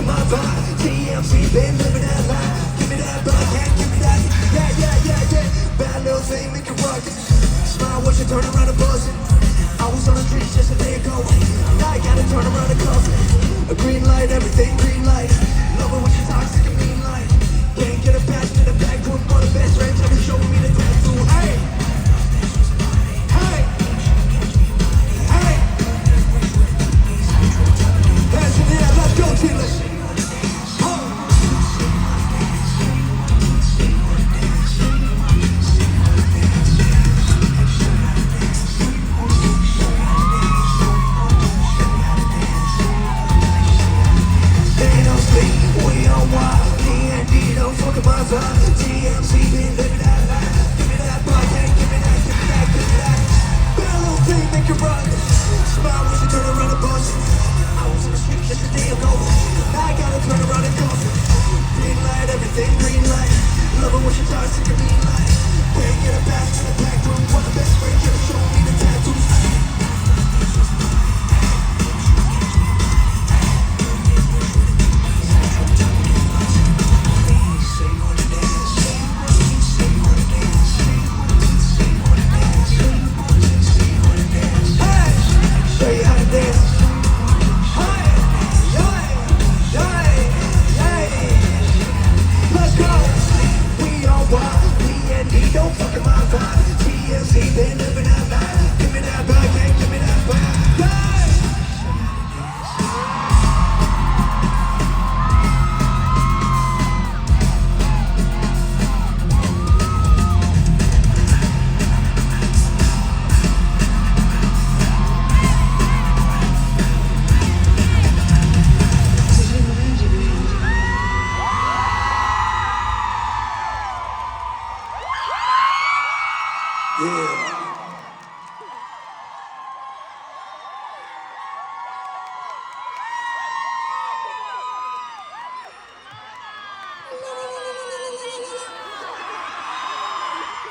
fucking my vibe. TMC, been living that life. Give me that bug, hand, give me that. Yeah. Bad little thing, make it rock. Smile, watch you turn around and buzz it. I was on the streets just a day ago. Now I gotta turn around and cuff it. A green light, everything green light. Love it when she talks like a mean light. Can't get a pass to the back room for the best friends ever showing me the tattoo. Hey! Hands in the air, let's go, Chile. They don't sleep, we on wild. D&D don't fuck with my vibe. TMC been living that life. Give me that bug, hey, give me that. Bad little thing, make it rock. Smile when you turn around and bust it. I was in the street just a day ago. Now I gotta turn around and cuff it. Green light, everything green light. Love it when she talks like a mean light. Can't get a pass to the back room for the best friend ever showing me the tattoos. Don't fucking my vibe. TMC, they living that life. Give me that back, hey, give me that back. Yeah.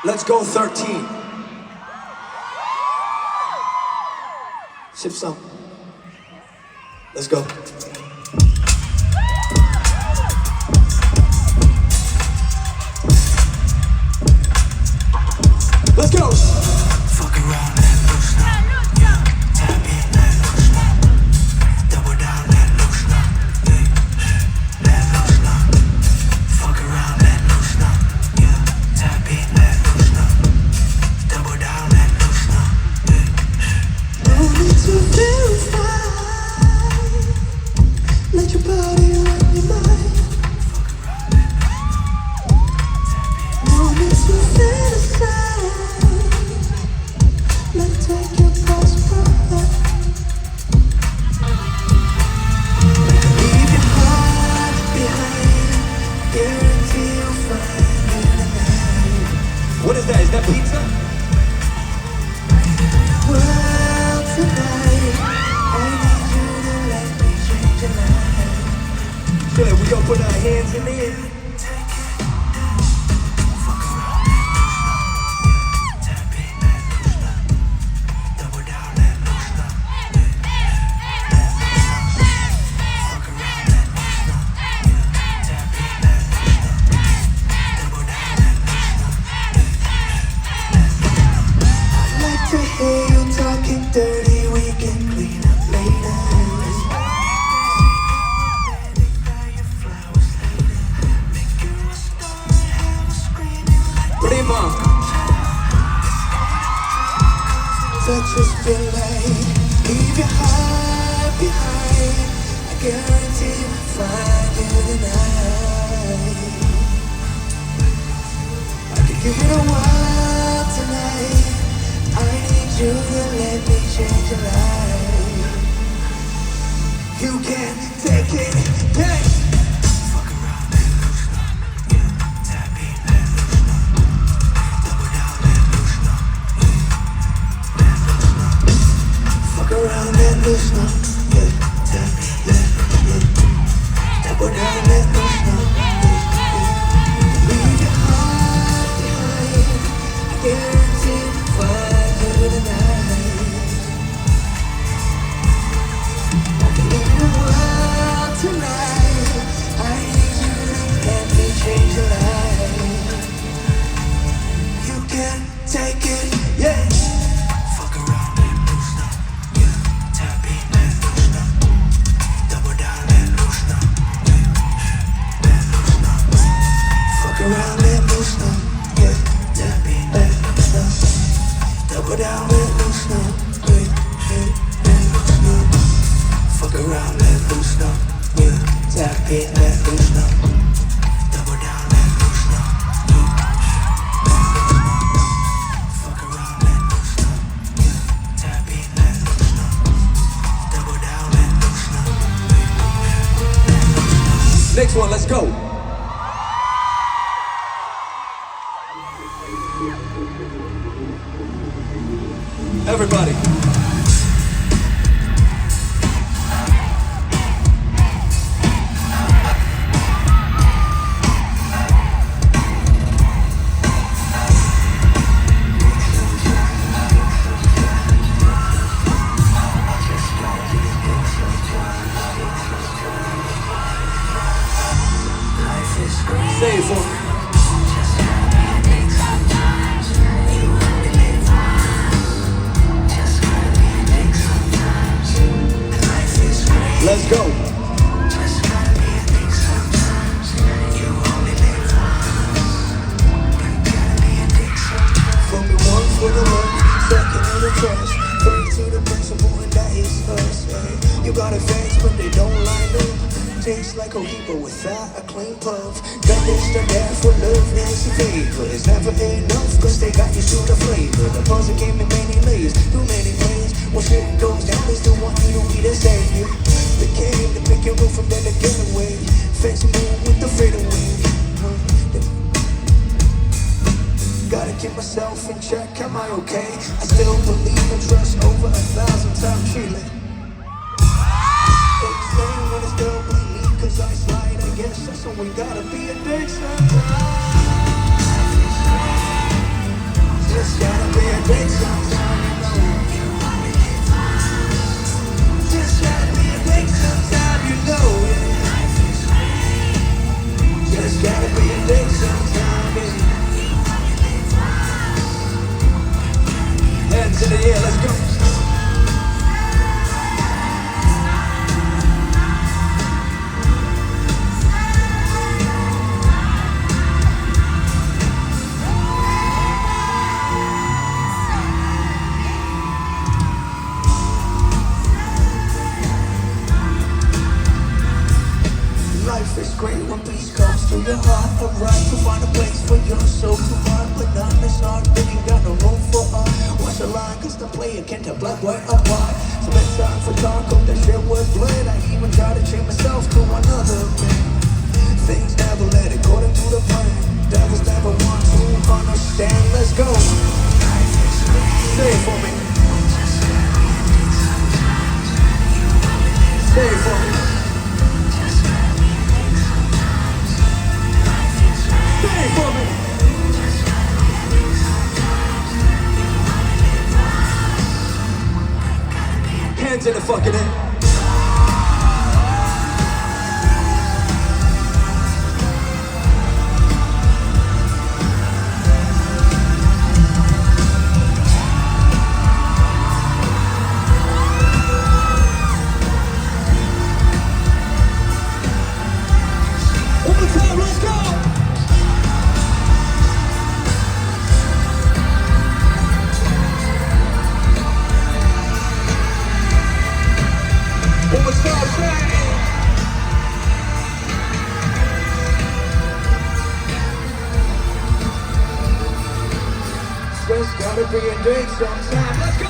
Let's go 13. Sip some. Let's go. Let's go. Fuck around, let loose now. Yeah, tap in, let loose now. Double down, let loose now. Yeah, let loose now. Fuck around, let loose now. Yeah, tap in, let loose now. Double down, let loose now. Yeah. No need to verify. Let your body run your mind. Fuck around, let loose now. No need to fantasize. Let it take your pulse from her. Leave your heart behind. Guarantee you'll find it tonight. What is that? Is that pizza? Well, tonight I need you to let me change your life. So we gonna put our hands in the air. To hear you talking dirty, we can clean up later. Prima. Touch us feel like leave your heart behind. I guarantee you'll find you tonight. I can give it a while tonight. I need you to let me change your life. You can take it, hey! Fuck around, let loose now. Yeah, tap in, let loose now. Double down, let loose now. Yeah, let loose now. Fuck around, let loose now. Yeah, tap in, let loose now. Double down, let loose now. Yeah. Leave your heart behind. I guarantee to find you tonight. I can give you a while tonight. it, let loose now. Double down, let loose now. Fuck around, let loose now. Tap it, let loose now. Double down, let loose now. Next one, let's go. Everybody. Say it for me. Let's go. From the one for the love, second in the trash, three to the principal, and that is us. Ay. You got a face, but they don't line up. Tastes like a reaper without a clean puff. Got this to that for love, Nancy favor. It's never enough, cause they got you to the flavor. The puzzle came in many layers, too many players. When shit goes down, they still want you to be the savior. They came to pick your roof from then to get away. Fancy move with the fadeaway. Gotta keep myself in check, am I okay? I still believe and trust over 1,000 times Chile. They say when it's still blame me, cause I slide, I guess that's when we gotta be a dick sometimes. Just gotta be a dick sometimes, you know. Just gotta be a dick sometimes, you know it. Just gotta be a dick sometimes, yeah. Hands in the air, let's go. Life is great when peace comes to your heart. Alright, to find a place for your soul to run, but not this hard. Then you got no room for art. Watch the line, cause the player can't tell black white apart. So it's time for talk, hope that shit was blood. I even try to change myself to another man. Things never led according to the plan. Devils never want to understand. Let's go. Say it for me. Say it for me. Say it for me. Hands in the fucking air. One more time, let's go. One more time, say. Just gotta be a date sometime. Let's go.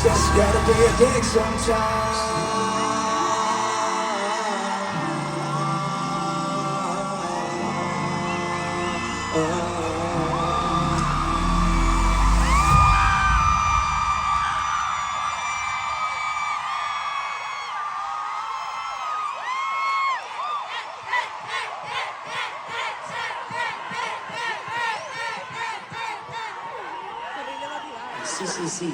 Just gotta be a dick sometimes. Sí, sí, sí.